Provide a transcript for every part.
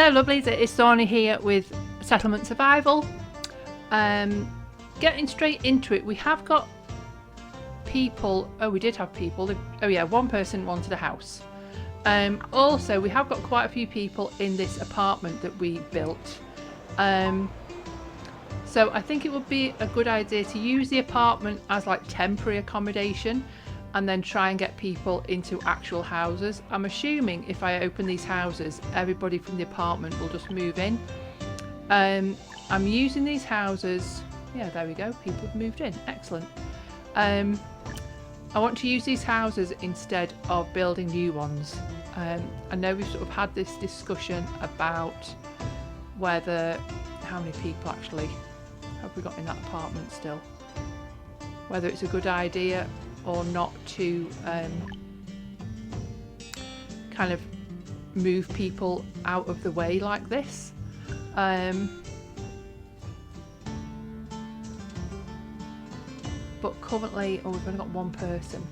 Hello lovelies, it's Thorny here with Settlement Survival. Getting straight into it, we have got people. Oh, we did have people. Oh yeah, one person wanted a house. Also, we have got quite a few people in this apartment that we built. So I think it would be a good idea to use the apartment as like temporary accommodation and then try and get people into actual houses. I'm assuming if I open these houses, everybody from the apartment will just move in. I'm using these houses. Yeah, there we go. People have moved in. Excellent. I want to use these houses instead of building new ones. I know we've sort of had this discussion about whether, how many people actually have we got in that apartment still? Whether it's a good idea or not to kind of move people out of the way like this. But currently, oh, we've only got one person.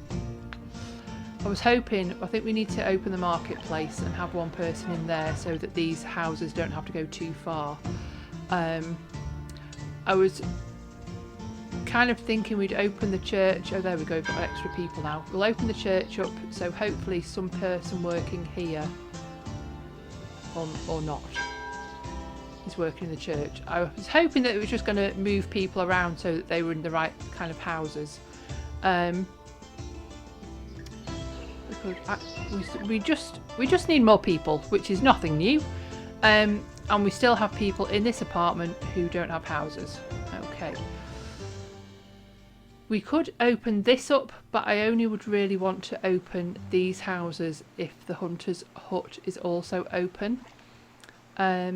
I was hoping, I think we need to open the marketplace and have one person in there so that these houses don't have to go too far. I was kind of thinking we'd open the church. Oh, there we go, we've got extra people now. We'll open the church up, so hopefully some person working here, or not, is working in the church. I was hoping that it was just going to move people around so that they were in the right kind of houses. We just need more people, which is nothing new. And we still have people in this apartment who don't have houses. Okay. We could open this up, but I only would really want to open these houses if the hunter's hut is also open. I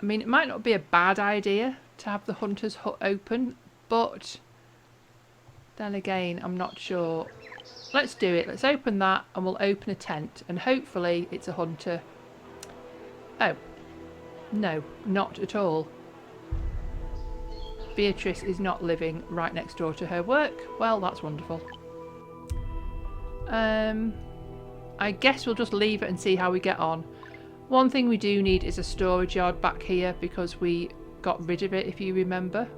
mean, it might not be a bad idea to have the hunter's hut open, but then again, I'm not sure. Let's do it. Let's open that and we'll open a tent and hopefully it's a hunter. Oh, no, not at all. Beatrice is not living right next door to her work. Well, that's wonderful. I guess we'll just leave it and see how we get on. One thing we do need is a storage yard back here because we got rid of it, if you remember.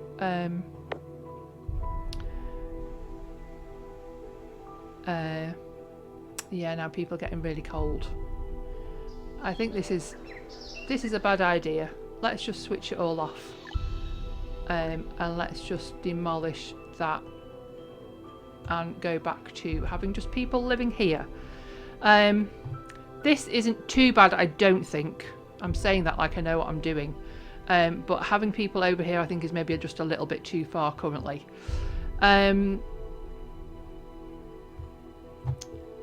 Yeah, now people are getting really cold. I think this is a bad idea. Let's just switch it all off. And let's just demolish that and go back to having just people living here. This isn't too bad, I don't think. I'm saying that like I know what I'm doing. But having people over here I think is maybe just a little bit too far currently.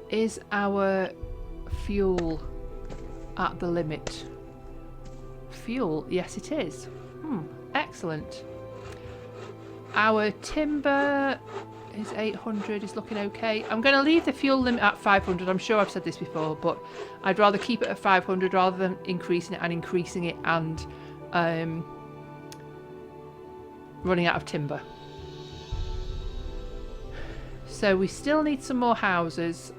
Is our fuel at the limit? Fuel, yes it is. Excellent. Our timber is 800, is looking okay. I'm going to leave the fuel limit at 500. I'm sure I've said this before, but I'd rather keep it at 500 rather than increasing it and running out of timber. So we still need some more houses.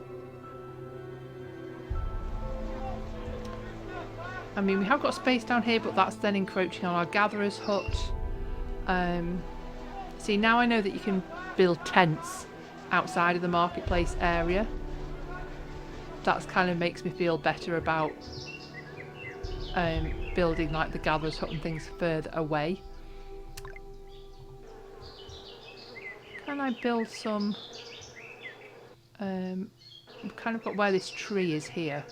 I mean, we have got space down here, but that's then encroaching on our gatherer's hut. See, now I know that you can build tents outside of the marketplace area. That kind of makes me feel better about building like the gatherer's hut and things further away. Can I build some... I've kind of got where this tree is here.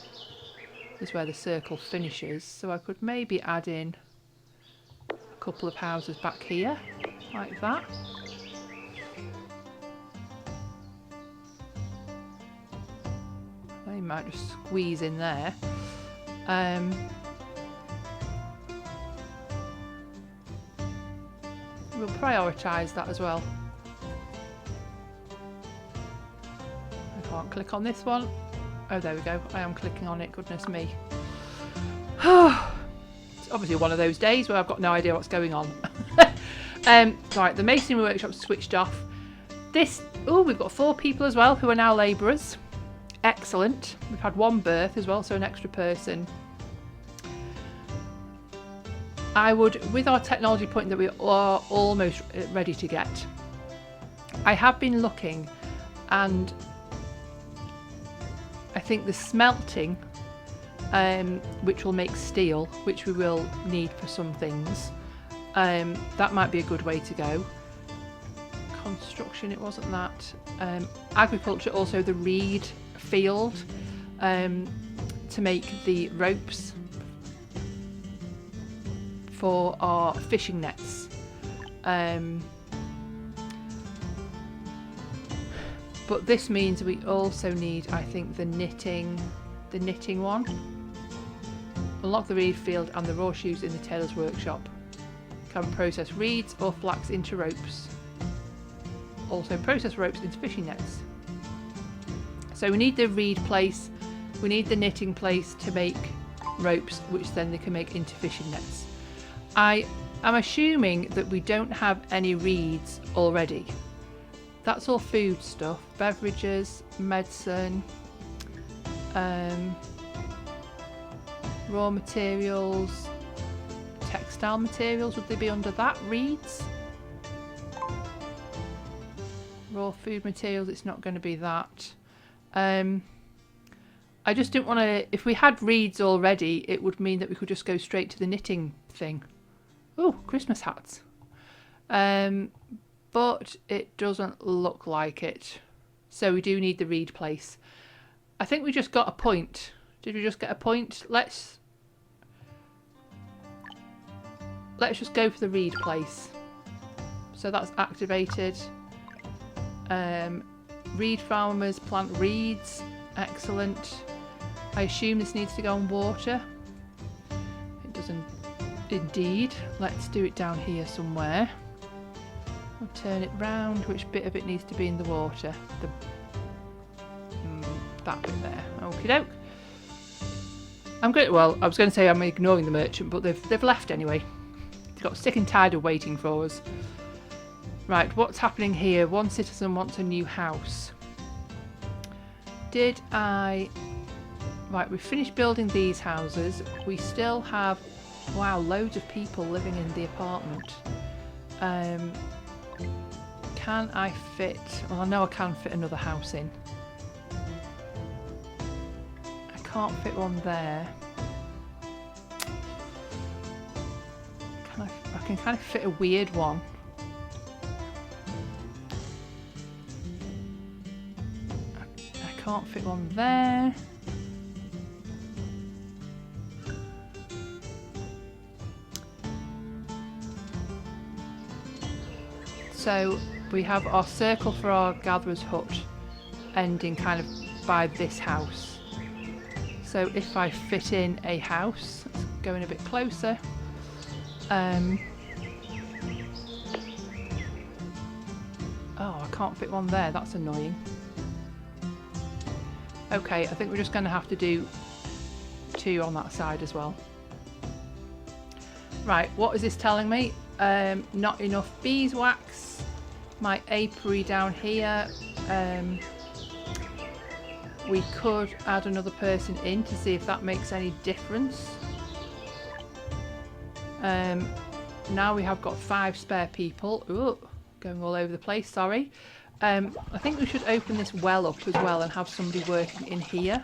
Is where the circle finishes, so I could maybe add in a couple of houses back here, like that. They might just squeeze in there. We'll prioritise that as well. I can't click on this one. Oh, there we go. I am clicking on it. Goodness me. It's obviously one of those days where I've got no idea what's going on. Right, the masonry workshop's switched off. Oh, we've got 4 people as well who are now labourers. Excellent. We've had 1 birth as well, so an extra person I would, with our technology point that we are almost ready to get, I have been looking, and I think the smelting, which will make steel, which we will need for some things, that might be a good way to go. Construction, it wasn't that. Agriculture, also the reed field, to make the ropes for our fishing nets. But this means we also need, I think, the knitting one. Unlock the reed field and the raw shoes in the tailor's workshop. Can process reeds or flax into ropes. Also process ropes into fishing nets. So we need the reed place, we need the knitting place to make ropes, which then they can make into fishing nets. I am assuming that we don't have any reeds already. That's all food stuff, beverages, medicine, raw materials, textile materials, would they be under that? Reeds? Raw food materials, it's not going to be that. I just didn't want to, if we had reeds already, it would mean that we could just go straight to the knitting thing. Oh, Christmas hats. But it doesn't look like it. So we do need the reed place. I think we just got a point. Did we just get a point? Let's just go for the reed place. So that's activated. Reed farmers plant reeds. Excellent. I assume this needs to go on water. It doesn't indeed. Let's do it down here somewhere. We'll turn it round. Which bit of it needs to be in the water? That bit there. Okie doke. I'm going. Well, I was going to say I'm ignoring the merchant, but they've left anyway. They've got sick and tired of waiting for us. Right, what's happening here? One citizen wants a new house. Did I? Right, we've finished building these houses. We still have, wow, loads of people living in the apartment. Can I fit? Well, I know I can fit another house in. I can't fit one there. I can kind of fit a weird one. I can't fit one there. So we have our circle for our gatherer's hut ending kind of by this house. So if I fit in a house, let's go in a bit closer. Oh, I can't fit one there, that's annoying. Okay, I think we're just going to have to do two on that side as well. Right, what is this telling me? Not enough beeswax. My apiary down here. We could add another person in to see if that makes any difference. Now we have got 5 spare people. Ooh, going all over the place, sorry. I think we should open this well up as well and have somebody working in here.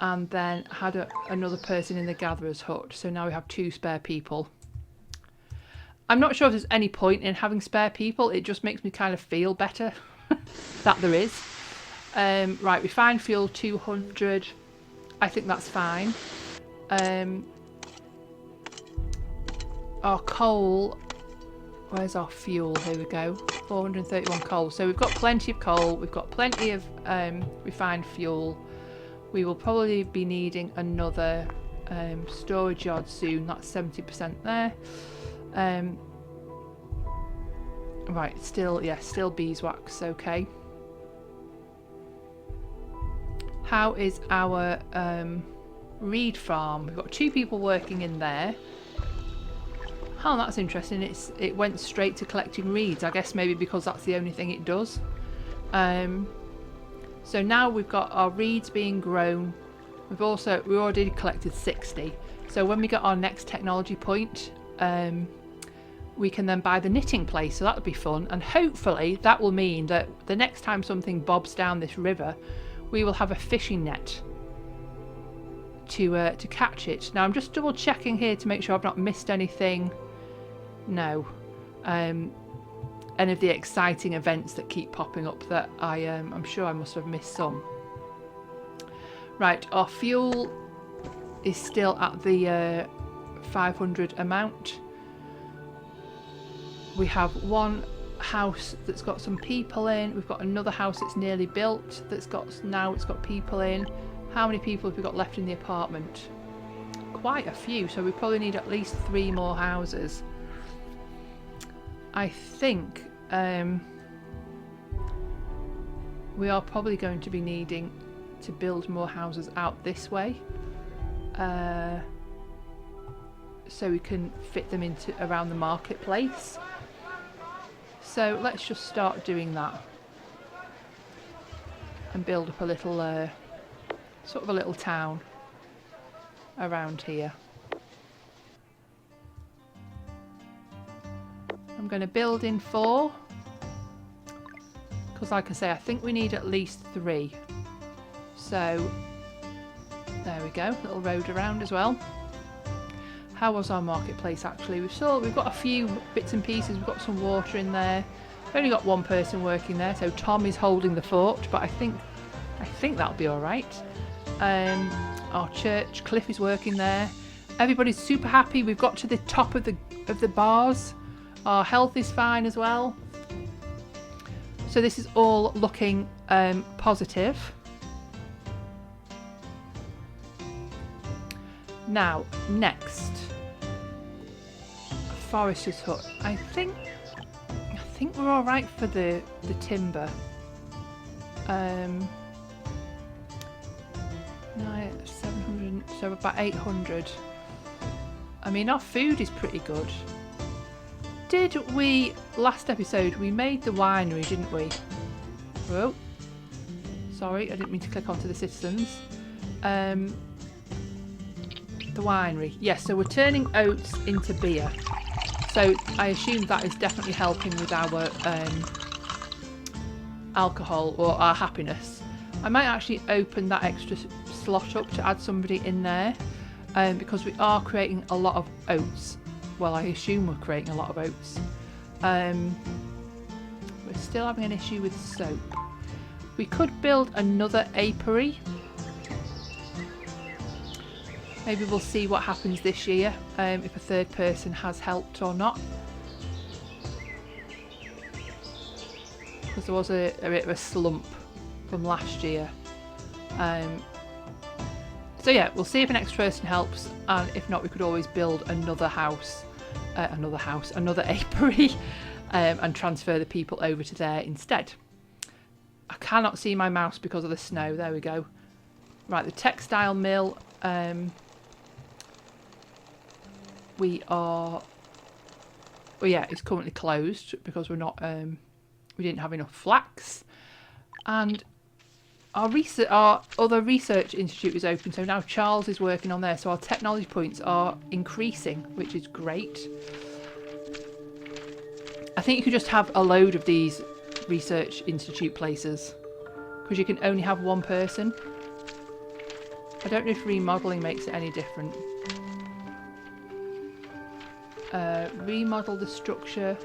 And then had another person in the gatherer's hut. So now we have 2 spare people. I'm not sure if there's any point in having spare people. It just makes me kind of feel better that there is. Right, refined fuel 200. I think that's fine. Our coal. Where's our fuel? Here we go. 431 coal. So we've got plenty of coal. We've got plenty of refined fuel. We will probably be needing another storage yard soon. That's 70% there. Right, still beeswax, okay. How is our reed farm? We've got 2 people working in there. Oh, that's interesting. It went straight to collecting reeds. I guess maybe because that's the only thing it does. So now we've got our reeds being grown. We already collected 60. So when we get our next technology point, we can then buy the knitting place, so that would be fun. And hopefully that will mean that the next time something bobs down this river, we will have a fishing net to catch it. Now I'm just double checking here to make sure I've not missed anything. No. Any of the exciting events that keep popping up that I'm sure I must have missed some. Right, our fuel is still at the 500 amount. We have one house that's got some people in. We've got another house that's nearly built that's got people in. How many people have we got left in the apartment? Quite a few, so we probably need at least 3 more houses. I think we are probably going to be needing to build more houses out this way, so we can fit them into around the marketplace. So let's just start doing that and build up a little sort of a little town around here. I'm going to build in 4 because, like I say, I think we need at least 3. So there we go, little road around as well. How was our marketplace actually? We've got a few bits and pieces. We've got some water in there. We've only got one person working there, so Tom is holding the fort, but I think that'll be all right. Our church, Cliff is working there. Everybody's super happy. We've got to the top of the bars. Our health is fine as well. So this is all looking positive. Now, next, a forester's hut. I think we're all right for the timber. 700, so about 800. I mean, our food is pretty good. Did we, last episode, we made the winery, didn't we? Oh, sorry, I didn't mean to click onto the citizens. The winery. Yes, so we're turning oats into beer. So I assume that is definitely helping with our alcohol or our happiness. I might actually open that extra slot up to add somebody in there because we are creating a lot of oats. Well, I assume we're creating a lot of oats. We're still having an issue with soap. We could build another apiary. Maybe we'll see what happens this year, if a third person has helped or not. Because there was a bit of a slump from last year. So yeah, we'll see if an extra person helps, and if not, we could always build another apiary, and transfer the people over to there instead. I cannot see my mouse because of the snow. There we go. Right, the textile mill. It's currently closed because we didn't have enough flax, and our other research institute is open, so now Charles is working on there, so our technology points are increasing, which is great. I think you could just have a load of these research institute places because you can only have one person. I don't know if remodeling makes it any different. Remodel the structure.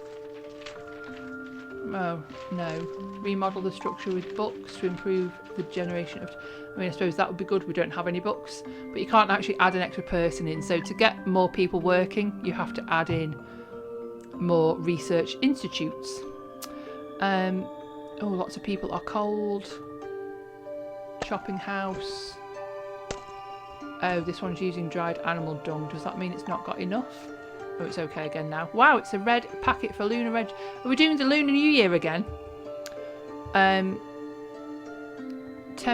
Oh, no. Remodel the structure with books to improve the generation of... I mean, I suppose that would be good. We don't have any books. But you can't actually add an extra person in. So to get more people working, you have to add in more research institutes. Oh, lots of people are cold. Shopping house. Oh, this one's using dried animal dung. Does that mean it's not got enough? Oh, it's okay again now. Wow, it's a red packet for Lunar Red. Are we doing the Lunar New Year again? 10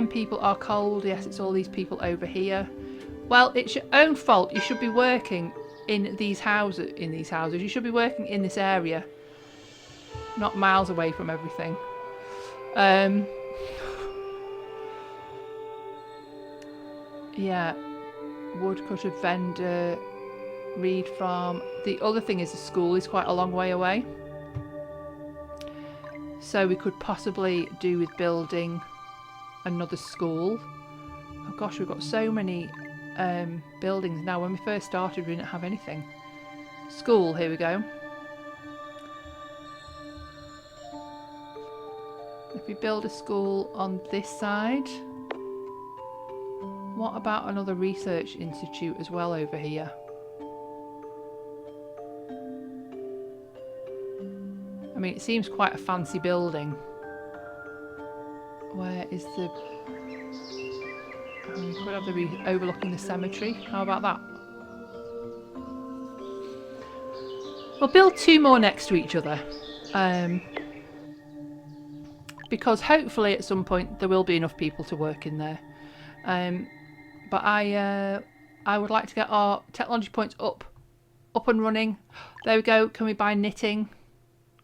people are cold. Yes, it's all these people over here. Well, it's your own fault. You should be working in these houses. You should be working in this area, not miles away from everything. Yeah. woodcutter, vendor, reed farm. The other thing is the school is quite a long way away. So we could possibly do with building another school. Oh gosh, we've got so many buildings now. When we first started, we didn't have anything. School, here we go. If we build a school on this side, what about another research institute as well over here? I mean, it seems quite a fancy building. Where is the... Oh, we could have the overlooking the cemetery. How about that? We'll build 2 more next to each other. Because hopefully at some point there will be enough people to work in there. But I would like to get our technology points up and running. There we go. Can we buy knitting?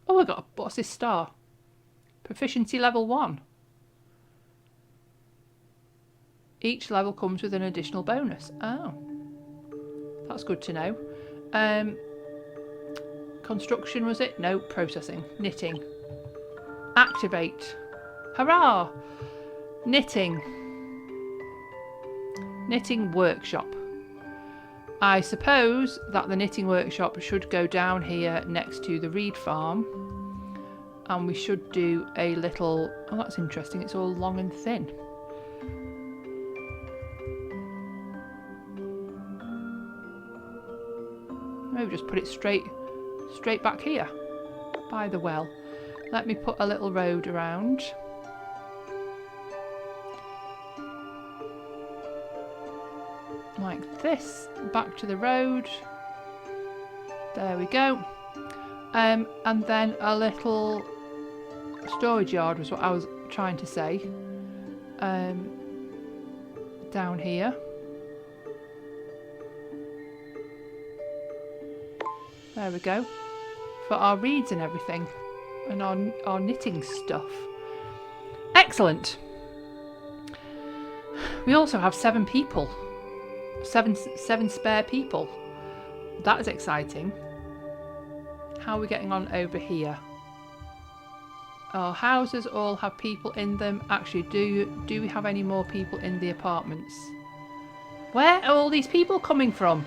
Oh, I got a, what's this star? Proficiency level 1. Each level comes with an additional bonus. Oh, that's good to know. Construction, was it? No, processing. Knitting. Activate. Hurrah! Knitting. Knitting workshop. I suppose that the knitting workshop should go down here next to the reed farm. And we should do a little... Oh, that's interesting. It's all long and thin. Maybe just put it straight back here by the well. Let me put a little road around. Like this, back to the road. There we go. And then a little storage yard was what I was trying to say. Down here. There we go. For our reeds and everything. And our knitting stuff. Excellent. We also have 7 people. 7 spare people. That is exciting. How are we getting on over here? Our houses all have people in them. Actually, do we have any more people in the apartments? Where are all these people coming from?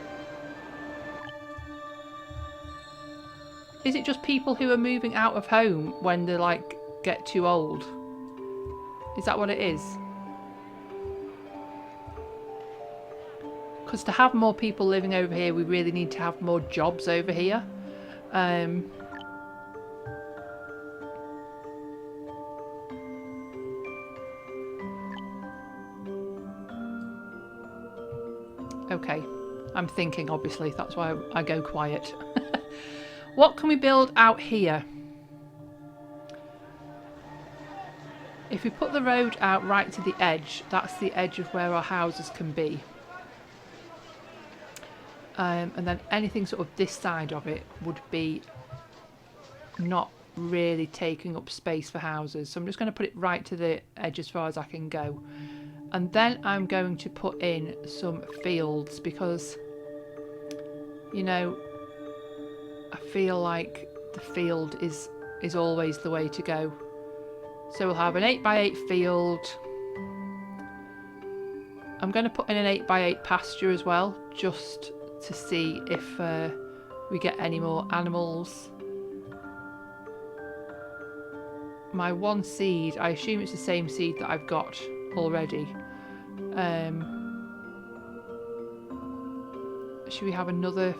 Is it just people who are moving out of home when they like get too old? Is that what it is? Because to have more people living over here, we really need to have more jobs over here. Okay, I'm thinking obviously, that's why I go quiet. What can we build out here? If we put the road out right to the edge, that's the edge of where our houses can be. And then anything sort of this side of it would be not really taking up space for houses. So I'm just going to put it right to the edge as far as I can go. And then I'm going to put in some fields because, you know, I feel like the field is always the way to go. So we'll have an 8x8 field. I'm going to put in an 8x8 pasture as well, just to see if we get any more animals. My 1 seed, I assume it's the same seed that I've got already. Should we have another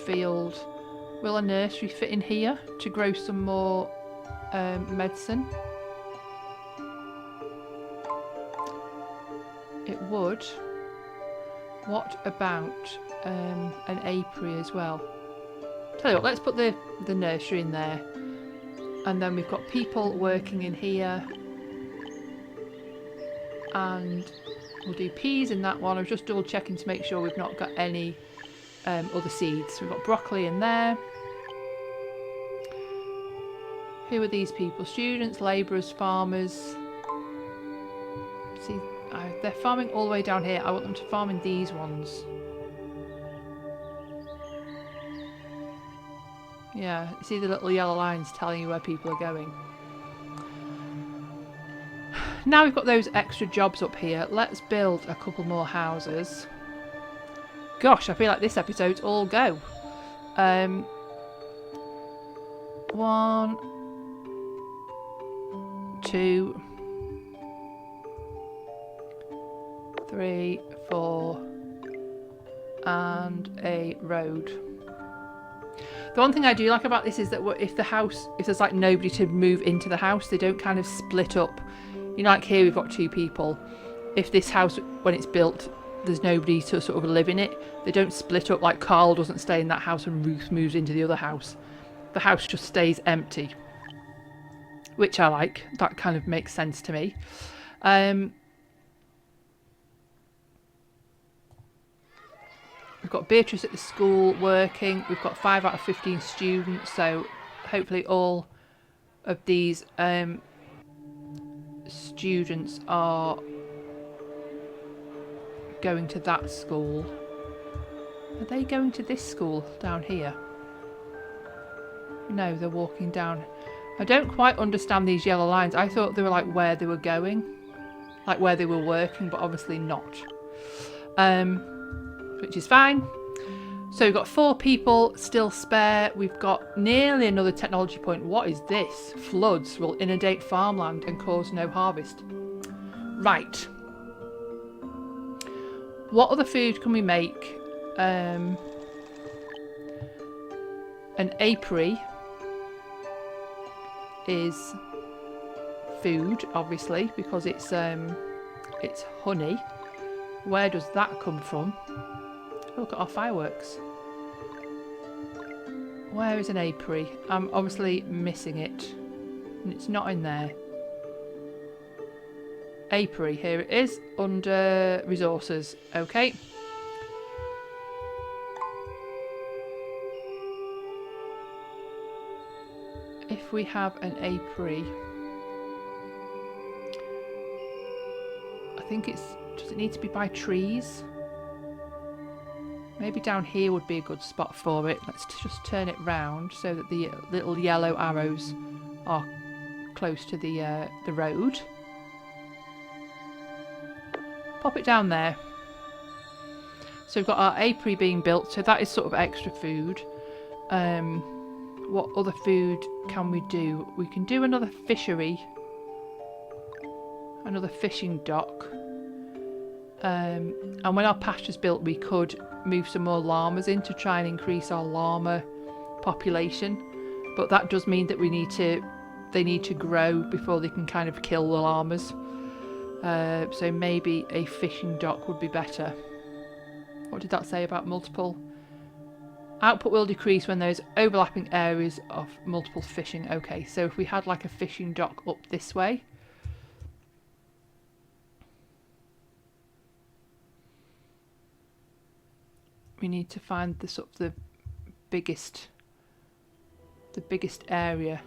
field? Will a nursery fit in here to grow some more medicine? It would. What about an apiary as well? Tell you what, let's put the nursery in there. And then we've got people working in here. And we'll do peas in that one. I was just double checking to make sure we've not got any other seeds. We've got broccoli in there. Who are these people? Students, labourers, farmers. See, They're farming all the way down here. I want them to farm in these ones. Yeah, you see the little yellow lines telling you where people are going. Now we've got those extra jobs up here. Let's build a couple more houses. Gosh, I feel like this episode's all go. 1, 2, 3, 4, and a road. The one thing I do like about this is that if there's like nobody to move into the house, they don't kind of split up. You know, like here we've got 2 people. If this house, when it's built, there's nobody to sort of live in it, they don't split up. Like Carl doesn't stay in that house and Ruth moves into the other house. The house just stays empty, which I like. That kind of makes sense to me. We've got Beatrice at the school working. We've got 5 out of 15 students, so hopefully all of these students are going to that school. Are they going to this school down here? No, they're walking down. I don't quite understand these yellow lines. I thought they were like where they were going, like where they were working, but obviously not. Which is fine. So we've got 4 people still spare. We've got nearly another technology point. What is this? Floods will inundate farmland and cause no harvest. Right. What other food can we make? An apiary is food, obviously, because it's honey. Where does that come from? Look at our fireworks. Where is an apiary? I'm obviously missing it. And it's not in there. Apiary, here it is, under resources. Okay. If we have an apiary, I think does it need to be by trees? Maybe down here would be a good spot for it. Let's just turn it round so that the little yellow arrows are close to the road. Pop it down there. So we've got our apiary being built, so that is sort of extra food. What other food can we do? We can do another fishery. Another fishing dock. And when our pasture's built, we could move some more llamas in to try and increase our llama population. But that does mean that they need to grow before they can kind of kill the llamas. So maybe a fishing dock would be better. What did that say about multiple? Output will decrease when there's overlapping areas of multiple fishing. Okay, so if we had like a fishing dock up this way. We need to find the sort of the biggest area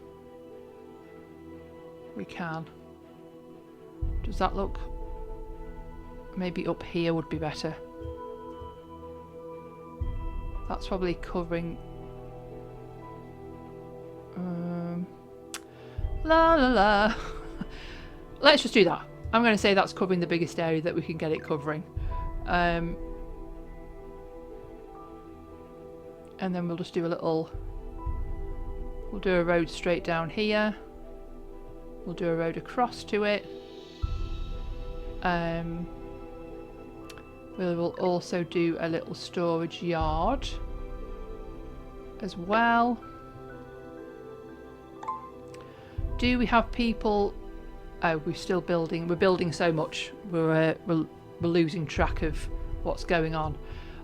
we can. Does that look? Maybe up here would be better. That's probably covering. La la la. Let's just do that. I'm going to say that's covering the biggest area that we can get it covering. And then we'll just do we'll do a road straight down here. We'll do a road across to it. We will also do a little storage yard as well. Do we have people? Oh, we're still building. We're building so much. We're losing track of what's going on.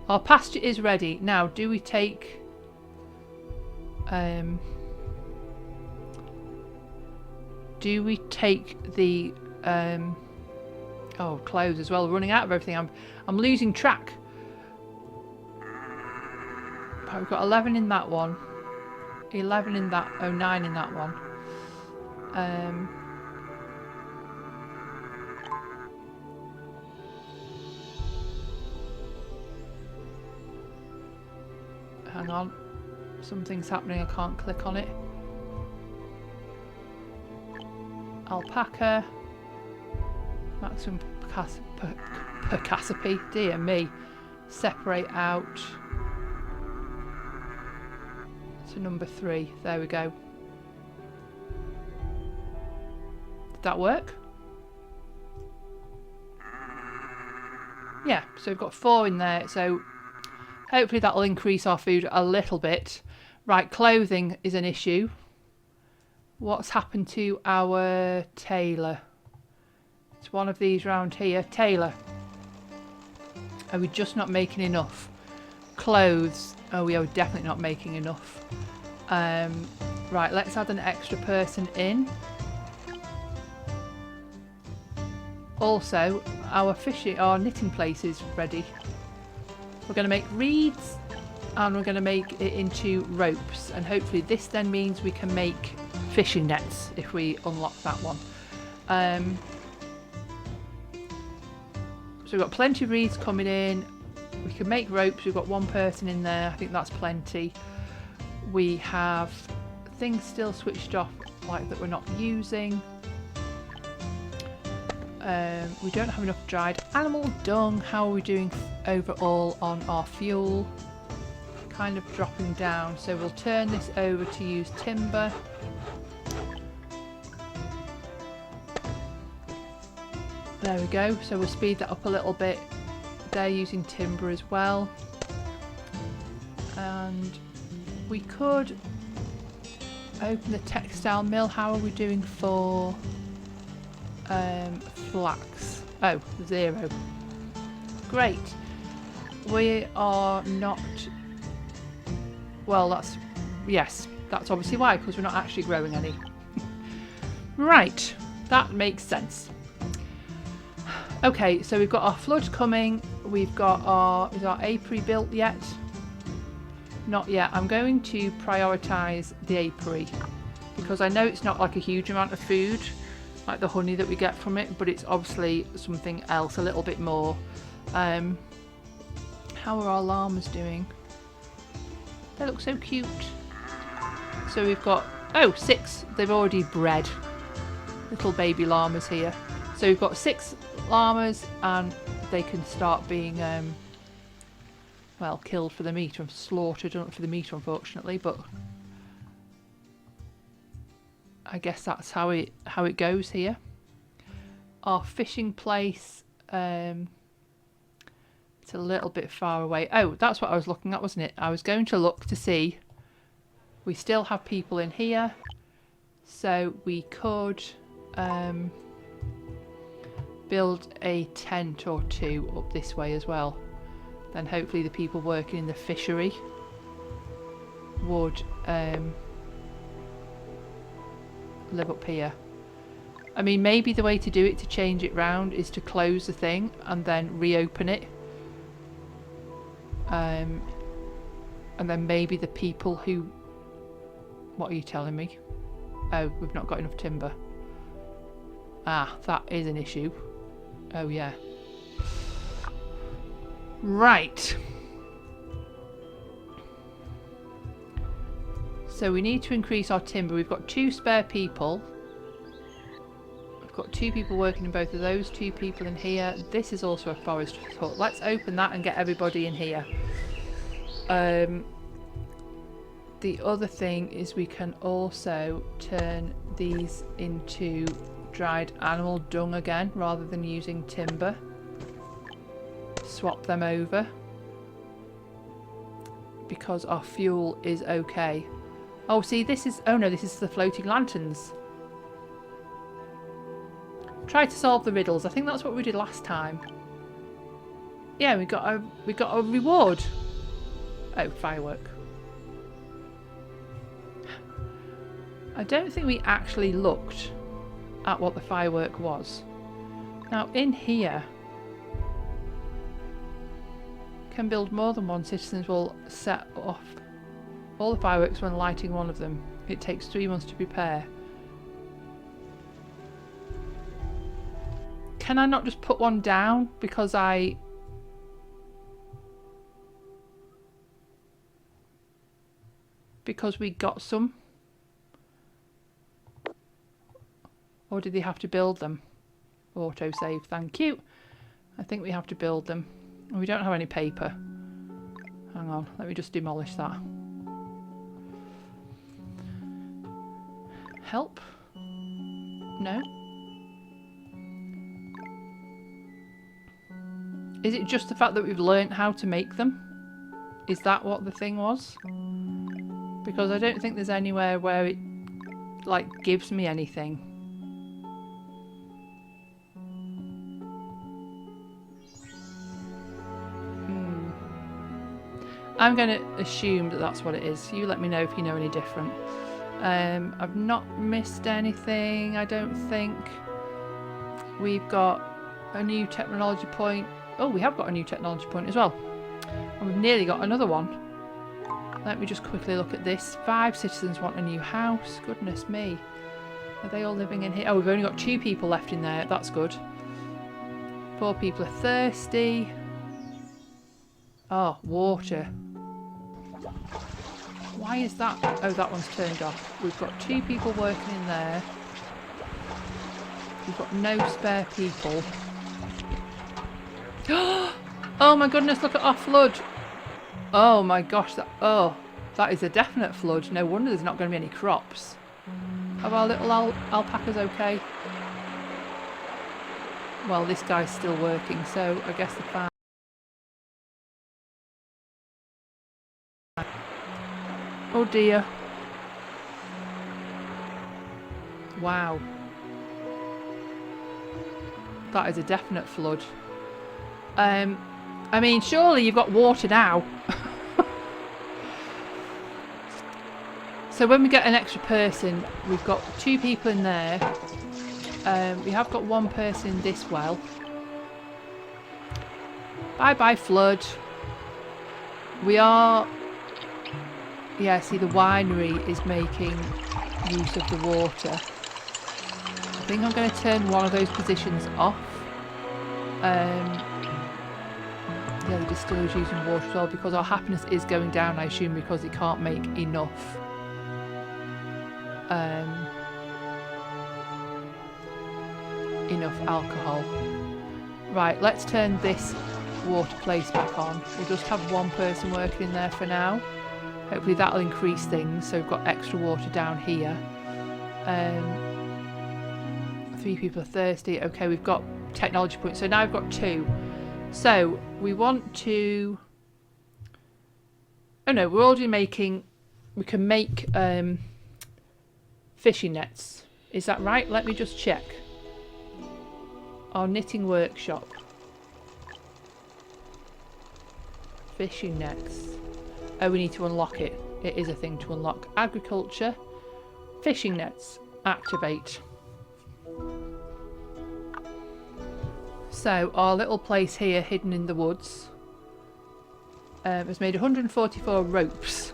Our pasture is ready. Now, do we take... do we take the... oh, clothes as well. We're running out of everything. I'm losing track. Right, we've got 11 in that one. 11 in that... oh, 9 in that one. hang on. Something's happening, I can't click on it. Alpaca. Maximum percasapy. Dear me. Separate out to number 3. There we go. Did that work? Yeah, so we've got 4 in there, so hopefully that'll increase our food a little bit. Right, clothing is an issue. What's happened to our tailor? It's one of these round here. Tailor. Are we just not making enough? Clothes. Oh, we are definitely not making enough. Right, let's add an extra person in. Also, our knitting place is ready. We're going to make reeds and we're going to make it into ropes, and hopefully this then means we can make fishing nets if we unlock that one. So we've got plenty of reeds coming in. We can make ropes. We've got 1 person in there. I think that's plenty. We have things still switched off like that we're not using. We don't have enough dried animal dung. How are we doing overall on our fuel? Kind of dropping down, so we'll turn this over to use timber. There we go, so we'll speed that up a little bit. They're using timber as well, and we could open the textile mill. How are we doing for flax? Oh, 0. Great. We are not... Well, that's... Yes, that's obviously why, because we're not actually growing any. Right, that makes sense. Okay, so we've got our flood coming. We've got our... Is our apiary built yet? Not yet. I'm going to prioritise the apiary, because I know it's not like a huge amount of food, like the honey that we get from it, but it's obviously something else, a little bit more. How are our llamas doing? They look so cute. So we've got, 6. They've already bred little baby llamas here. So we've got 6 llamas, and they can start being, well, killed for the meat, or slaughtered for the meat, unfortunately, but I guess that's how it goes here. Our fishing place, it's a little bit far away. Oh, that's what I was looking at, wasn't it? I was going to look to see. We still have people in here, so we could build a tent or 2 up this way as well. Then hopefully the people working in the fishery would live up here. I mean, maybe the way to do it, to change it round, is to close the thing and then reopen it. And then maybe the people who... What are you telling me? Oh, we've not got enough timber. Ah, that is an issue. Oh, yeah. Right. So we need to increase our timber. We've got 2 spare people. We've got 2 people working in both of those, 2 people in here. This is also a forest hut. Let's open that and get everybody in here. The other thing is we can also turn these into dried animal dung again, rather than using timber. Swap them over, because our fuel is okay. Oh, see, this is... Oh no, this is the floating lanterns. Try to solve the riddles. I think that's what we did last time. Yeah, we got a reward. Oh, firework. I don't think we actually looked at what the firework was. Now, in here, can build more than 1. Citizens will set off all the fireworks when lighting one of them. It takes 3 months to prepare. Can I not just put one down because I... because we got some? Or did they have to build them? Autosave, thank you. I think we have to build them. We don't have any paper. Hang on, let me just demolish that. Help? No? Is it just the fact that we've learnt how to make them? Is that what the thing was? Because I don't think there's anywhere where it like gives me anything. I'm going to assume that that's what it is. You let me know if you know any different. I've not missed anything, I don't think. We've got a new technology point. Oh, we have got a new technology point as well. And we've nearly got another one. Let me just quickly look at this. 5 citizens want a new house. Goodness me. Are they all living in here? Oh, we've only got 2 people left in there. That's good. 4 people are thirsty. Oh, water. Why is that? Oh, that one's turned off. We've got 2 people working in there. We've got no spare people. Oh my goodness, look at our flood. Oh my gosh, that is a definite flood. No wonder there's not going to be any crops. Are our little alpacas okay? Well, this guy's still working, so I guess the farm. Oh dear. Wow. That is a definite flood. I mean, surely you've got water now. So when we get an extra person, we've got 2 people in there. We have got 1 person in this well. Bye bye flood. We are... Yeah, see, the winery is making use of the water. I think I'm going to turn one of those positions off. Yeah, the distiller's using water as well because our happiness is going down, I assume, because it can't make enough. Enough alcohol. Right, let's turn this water place back on. We'll just have 1 person working in there for now. Hopefully that'll increase things, so we've got extra water down here. 3 people are thirsty. Okay, we've got technology points, so now we've got 2. So we want to... Oh no, we're already making... We can make fishing nets. Is that right? Let me just check. Our knitting workshop. Fishing nets. Oh, we need to unlock it. It is a thing to unlock. Agriculture. Fishing nets. Activate. So, our little place here, hidden in the woods, has made 144 ropes.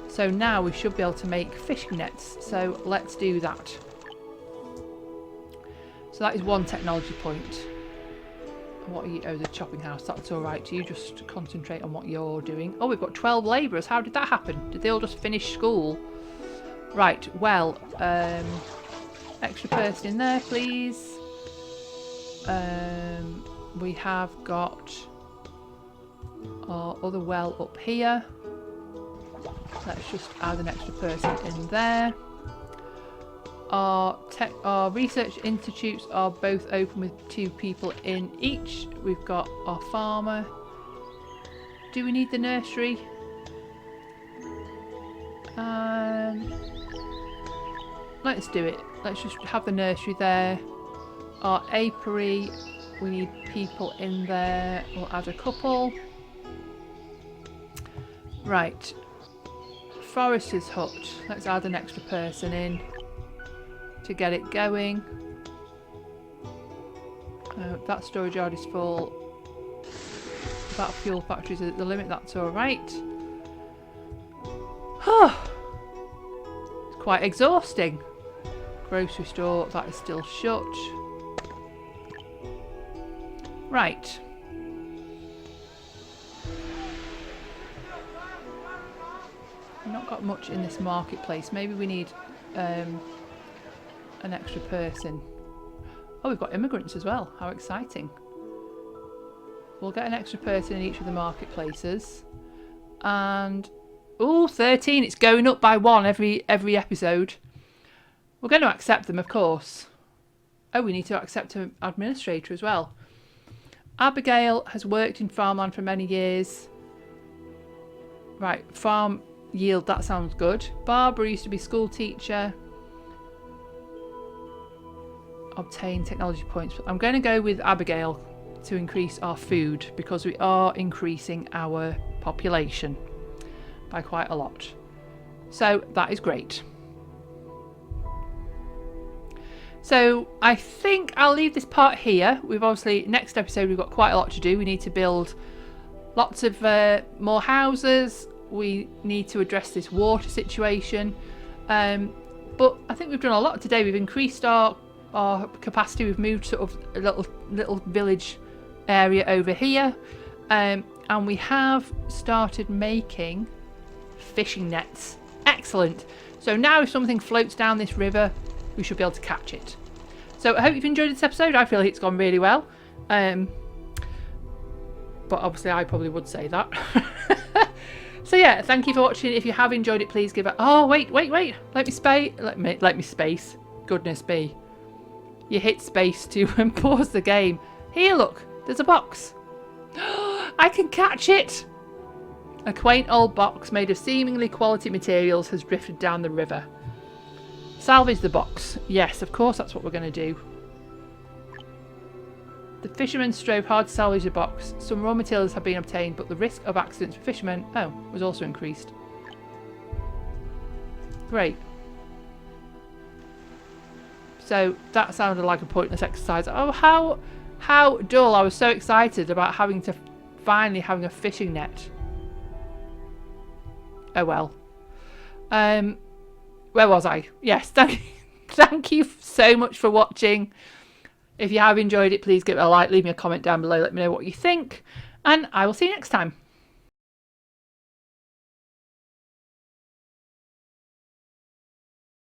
So now we should be able to make fishing nets. So, let's do that. So that is 1 technology point. What are you? Oh, the chopping house. That's alright. You just concentrate on what you're doing. Oh, we've got 12 labourers. How did that happen? Did they all just finish school? Right, well, extra person in there, please. We have got our other well up here. Let's just add an extra person in there. Our research institutes are both open with 2 people in each. We've got our farmer. Do we need the nursery? Let's do it. Let's just have the nursery there. Our apiary, we need people in there. We'll add a couple. Right. Forester's hut. Let's add an extra person in to get it going. That storage yard is full. That fuel factory is at the limit. That's alright. It's quite exhausting. Grocery store, that is still shut. Right. I'm not got much in this marketplace. Maybe we need an extra person. Oh, we've got immigrants as well. How exciting. We'll get an extra person in each of the marketplaces. And, oh, 13. It's going up by 1 every episode. We're going to accept them, of course. Oh, we need to accept an administrator as well. Abigail has worked in farmland for many years. Right, farm yield, that sounds good. Barbara used to be school teacher. Obtain technology points. I'm going to go with Abigail to increase our food because we are increasing our population by quite a lot. So that is great. So I think I'll leave this part here. We've obviously, next episode, we've got quite a lot to do. We need to build lots of more houses. We need to address this water situation. But I think we've done a lot today. We've increased our capacity. We've moved sort of a little village area over here. And we have started making fishing nets. Excellent. So now if something floats down this river, we should be able to catch it. So I hope you've enjoyed this episode. I feel like it's gone really well. But obviously I probably would say that. So yeah, thank you for watching. If you have enjoyed it, please give it... Oh, wait. Let me space. Goodness me. You hit space to pause the game. Here, look. There's a box. I can catch it. A quaint old box made of seemingly quality materials has drifted down the river. Salvage the box. Yes, of course that's what we're going to do. The fishermen strove hard to salvage the box. Some raw materials have been obtained, but the risk of accidents for fishermen, was also increased. Great. So that sounded like a pointless exercise. Oh, how dull. I was so excited about finally having a fishing net. Oh well. Where was I? Yes, thank you so much for watching. If you have enjoyed it, please give it a like, leave me a comment down below, let me know what you think, and I will see you next time.